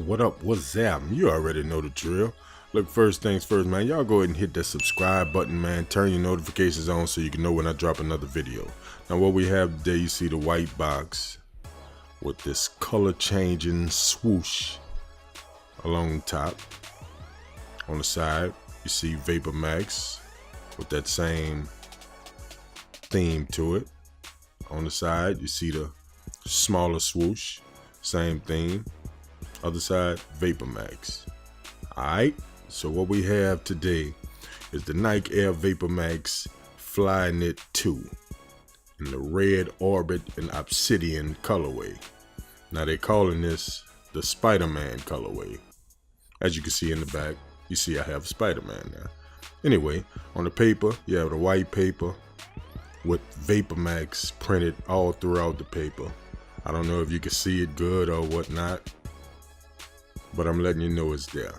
what up, what's up? You already know the drill. Look, first things first, man, y'all go ahead and hit that subscribe button, man. Turn your notifications on so you can know when I drop another video. Now, what we have today, you see the white box with this color changing swoosh along the top. On the side, you see Vapormax with that same theme to it. On the side, you see the smaller swoosh, same theme. Other side, Vapormax. Alright, so what we have today is the Nike Air Vapormax Flyknit 2 in the red orbit and obsidian colorway. Now they're calling this the Spiderman colorway. As you can see in the back, you see I have Spiderman now. Anyway, on the paper, you have the white paper with Vapormax printed all throughout the paper. I don't know if you can see it good or whatnot, but I'm letting you know it's there.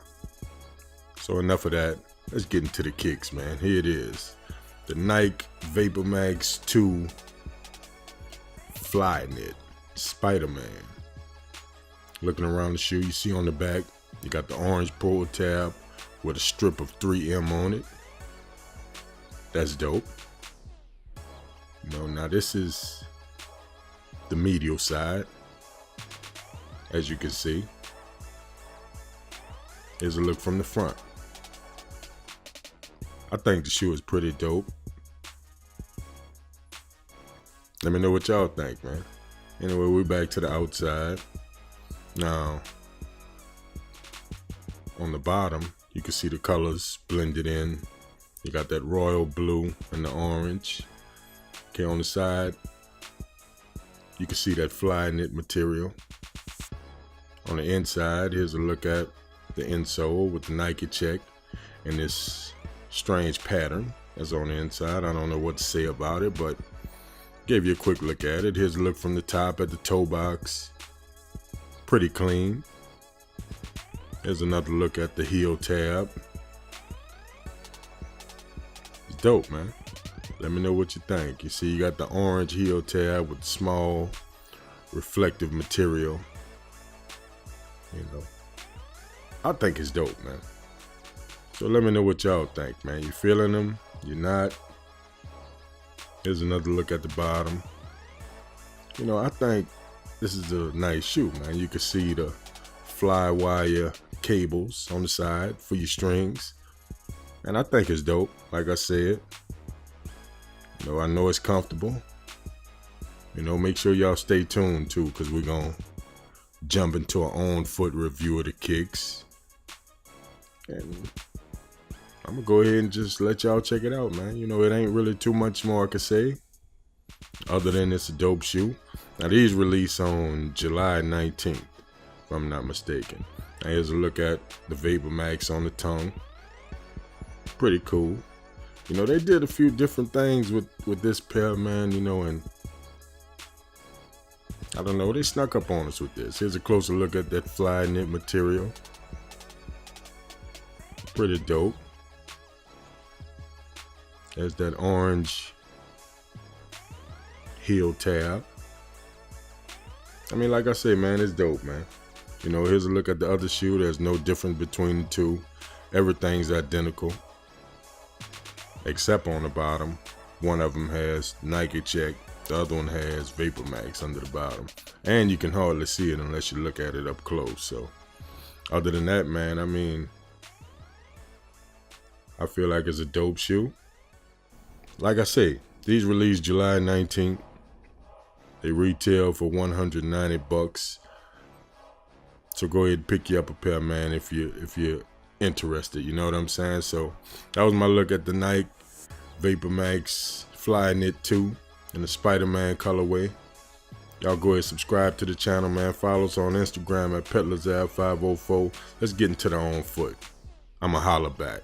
So enough of that. Let's get into the kicks, man. Here it is. The Nike Vapormax 2 Flyknit Spiderman. Looking around the shoe, you see on the back, you got the orange pull tab with a strip of 3M on it. That's dope. You know, now this is the medial side, as you can see. Here's a look from the front. I think the shoe is pretty dope. Let me know what y'all think, man. Anyway, we're back to the outside. Now, on the bottom, you can see the colors blended in. You got that royal blue and the orange. Okay, on the side, you can see that Flyknit material. On the inside, here's a look at the insole with the Nike check and this strange pattern that's on the inside. I don't know what to say about it, but gave you a quick look at it. Here's a look from the top at the toe box. Pretty clean. Here's another look at the heel tab. It's dope, man. Let me know what you think. You see you got the orange heel tab with small reflective material. You know, I think it's dope, man. So let me know what y'all think, man. You feeling them? You're not? Here's another look at the bottom. You know, I think this is a nice shoe, man. You can see the fly wire cables on the side for your strings. And I think it's dope, like I said. You know, I know it's comfortable. You know, make sure y'all stay tuned too, because we're going to jump into our own foot review of the kicks. And I'm going to go ahead and just let y'all check it out, man. You know, it ain't really too much more I can say other than it's a dope shoe. Now, these release on July 19th, if I'm not mistaken. Now, here's a look at the Vapormax on the tongue. Pretty cool. You know, they did a few different things with this pair, man, you know, and I don't know, they snuck up on us with this. Here's a closer look at that Flyknit material. Pretty dope. There's that orange heel tab. I mean, like I say, man, it's dope, man. You know, here's a look at the other shoe. There's no difference between the two. Everything's identical. Except on the bottom. One of them has Nike check. The other one has Vapormax under the bottom. And you can hardly see it unless you look at it up close. So, other than that, man, I mean, I feel like it's a dope shoe. Like I say, these released July 19th. They retail for $190. So go ahead and pick you up a pair, man, if you're interested. You know what I'm saying? So that was my look at the Nike Vapormax Flyknit 2 in the Spiderman colorway. Y'all go ahead and subscribe to the channel, man. Follow us on Instagram at PetlersApp504. Let's get into the on foot. I'ma holler back.